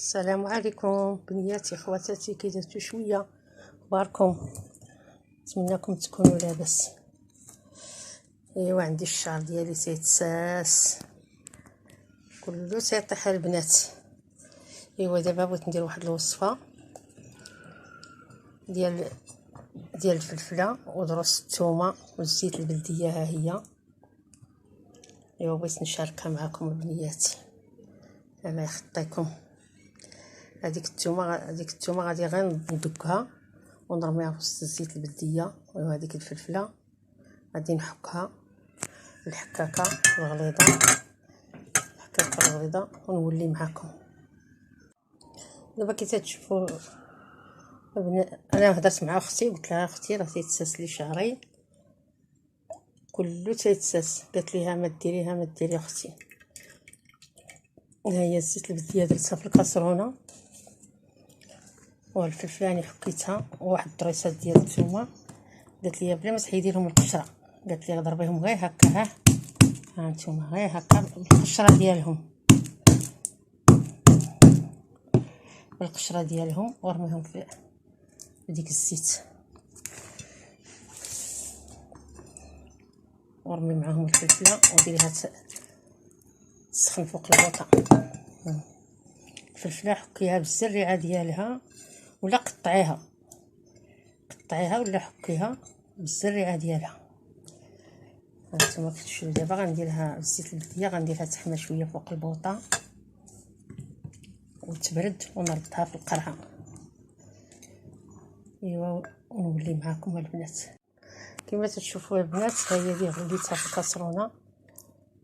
السلام عليكم بنياتي خواتاتي، كي درتو شويه اخباركم؟ نتمنىكم تكونوا لاباس. ايوا عندي الشعر ديالي تيتساس كله تيطيح البنات. ايوا دابا بغيت ندير واحد الوصفه ديال الفلفله ودروس الثومه والزيت البلديه. ها هي. ايوا بغيت نشاركها معكم البنياتي. الله يخطيكم. هذيك الثومه غادي غير ندكها ونرميها في وسط الزيت البلديه. وهذيك الفلفله غادي نحكها الحكاكه الغليظه ونولي معكم. دابا كي تشوفوا انا هضرت مع اختي قلت لها اختي راه تيتساس لي شعري كله تيتساس. قالت لي ها ما ديري اختي. ها هي الزيت البلديه درتها في الكاسرونه والفلفلاني حكيتها وواحد الدريسات ديال الثومه. قالت لي بلا ما تحيدي لهم القشره، قالت لي ضربيهم غير هكا. ها هانتوما غير هكا بالقشره ديالهم ورميهم في ديك الزيت ورمي معاهم الفلفله وديريها تسخن فوق الغطاء. الفلفله حكيها بالزريعه ديالها ولا قطعيها ولا حكيها بالزريعه ديالها. هانتوما كتشوفوا دابا غنديرها بالزيت البلديه، غنديرها تحمى شويه فوق البوطه وتبرد ونردها في القرعه. ايوا ونولي معكم البنات. كما تشوفوا البنات ها هي اللي غليتها في الكاسرونه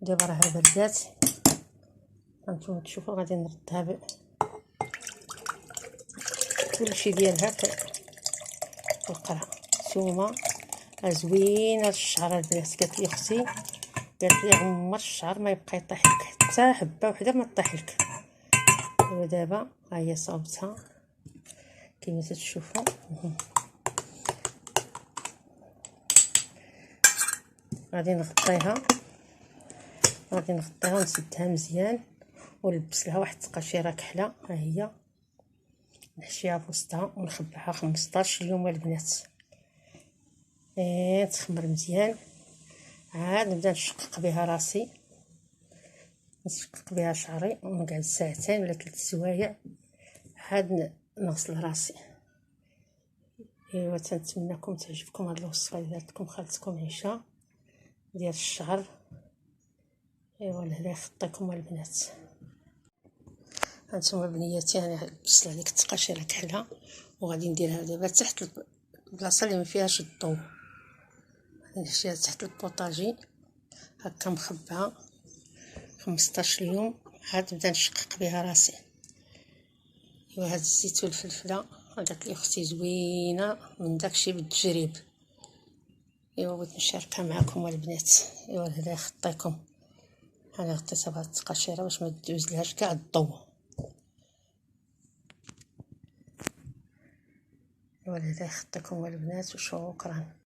دابا راها بردات. هانتوما تشوفوا غادي نردها كلشي ديالها في القرعه. ثومه زوينه الشعر البنات. قالت لي اختي، قالت لي عمر الشعر ما يبقى يطيح لك حتى حبه وحده ما تطيح لك. ودابا ها هي صوبتها كما تشوفوا. غادي نغطيها ونسدها مزيان ونلبس لها واحد التقاشيره كحله. ها هي نحشيها في وسطها ونخبعها 15 يوم البنات. تخمر مزيان عاد نبدا نشقق بها راسي، نشقق بها شعري ونقعد ساعتين ولا 3 سوايع عاد نغسل راسي. ايوا تنتمنىكم تعجبكم هاد الوصفه اللي دارتكم خالتكم عيشه ديال الشعر. ايوا الله يخطيكم البنات. هانتوما بنياتي انا لبست هذيك التقاشيره كحله وغادي نديرها دابا تحت البلاصه اللي ما فيهاش الضوء. غادي نحشيها تحت البوطاجي هكا مخبعه 15 يوم عاد نبدا نشقق بها راسي. ايوا هاد الزيت والفلفله قالت لي اختي زوينه من داكشي بالتجريب. ايوا بغيت نشاركها معكم البنات. ايوا الله يخطيكم. انا غطيتها بهاد التقاشيره باش ما تدوز لهاش كاع الضوء. ايوا الله يخطيكم البنات وشكرا.